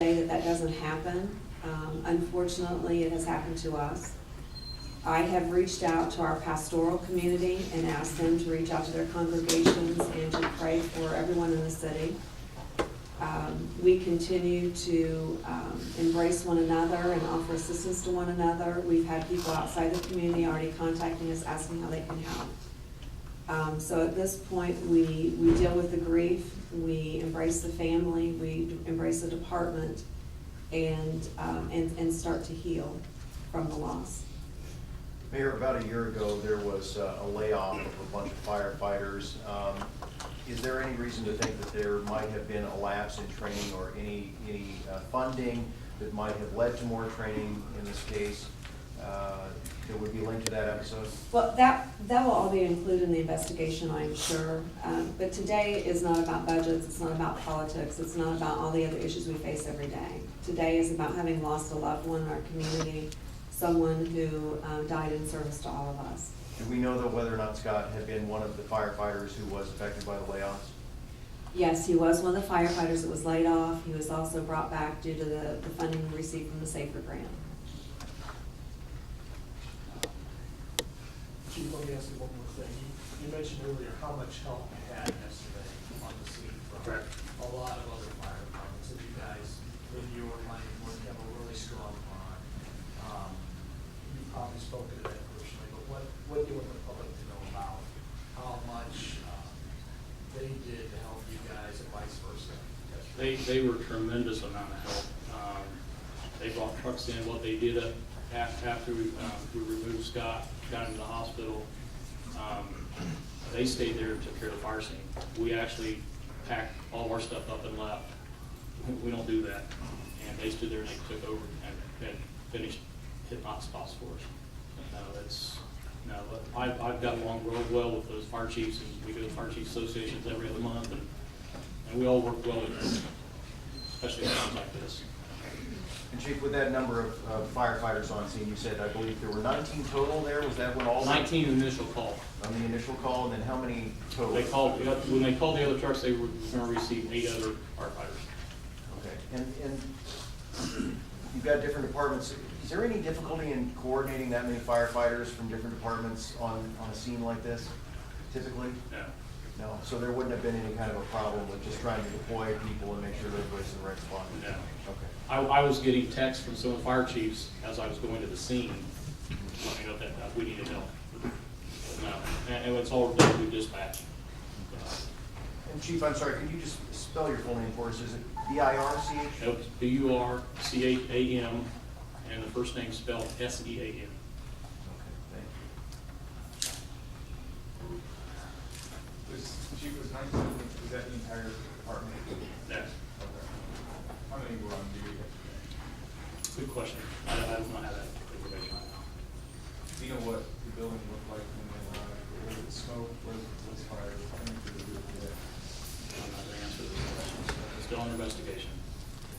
that doesn't happen. Unfortunately, it has happened to us. I have reached out to our pastoral community and asked them to reach out to their congregations and to pray for everyone in the city. We continue to embrace one another and offer assistance to one another. We've had people outside the community already contacting us, asking how they can help. So at this point, we deal with the grief, we embrace the family, we embrace the department, and start to heal from the loss. Mayor, about a year ago, there was a layoff of a bunch of firefighters. Is there any reason to think that there might have been a lapse in training or any funding that might have led to more training in this case that would be linked to that episode? Well, that will all be included in the investigation, I'm sure. But today is not about budgets, it's not about politics, it's not about all the other issues we face every day. Today is about having lost a loved one in our community, someone who died in service to all of us. Do we know, though, whether or not Scott had been one of the firefighters who was affected by the layoffs? Yes, he was one of the firefighters that was laid off. He was also brought back due to the funding we received from the SAFER grant. Chief, let me ask you one more thing. You mentioned earlier how much help you had yesterday on the scene from a lot of other fire departments, and you guys, in your line of work, have a really strong bond. You've probably spoken to that personally, but what do you want the public to know about how much they did to help you guys and vice versa? They were a tremendous amount of help. They brought trucks in. What they did after we removed Scott, got him to the hospital, they stayed there and took care of the fire scene. We actually packed all of our stuff up and left. We don't do that. And they stood there and they took over and finished hitting hot spots for us. I've gotten along real well with those fire chiefs, and we go to fire chief associations every other month, and we all work well together, especially in times like this. And Chief, with that number of firefighters on scene, you said, I believe there were 19 total there? Was that when all? 19 initial call. On the initial call, and then how many total? They called, when they called the other trucks, they were going to receive 8 other firefighters. Okay, and you've got different departments. Is there any difficulty in coordinating that many firefighters from different departments on a scene like this, typically? No. No, so there wouldn't have been any kind of a problem with just trying to deploy people and make sure that everybody's in the right spot? No. Okay. I was getting texts from some of the fire chiefs as I was going to the scene, letting me know that we needed help. No, and it's all done through dispatch. And Chief, I'm sorry, can you just spell your full name for us? Is it B-I-R-C-H? Nope, B-U-R-C-H-A-M, and the first name spelled S-E-A-M. Okay, thank you. Chief, was 19, was that the entire department? Yes. Okay. How many were on duty yesterday? Good question. I don't know how that information right now. Do you know what the building looked like when was it smoke, was fire, coming through the roof there? I'm not going to answer those questions. It's still an investigation.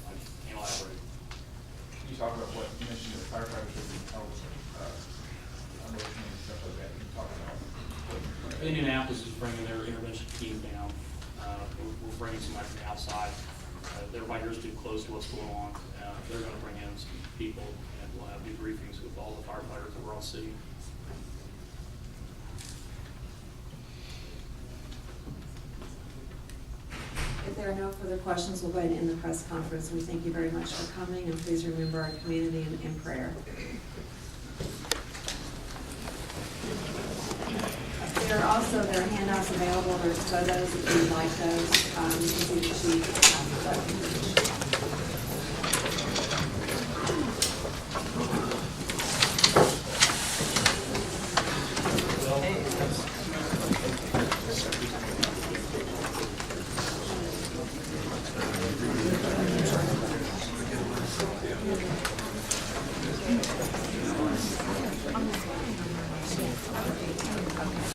I can't elaborate. Can you talk about what, you mentioned the firefighters were being helped, emotionally and stuff like that, can you talk about what? Indianapolis is bringing their intervention team down. We're bringing somebody from the outside. Everybody here's too close to what's going on. They're going to bring in some people, and we'll have debriefings with all the firefighters that were on scene. If there are no further questions, we'll go ahead and end the press conference. We thank you very much for coming, and please remember our community in prayer. There are also handouts available. There's photos if you'd like those. You can see the chief.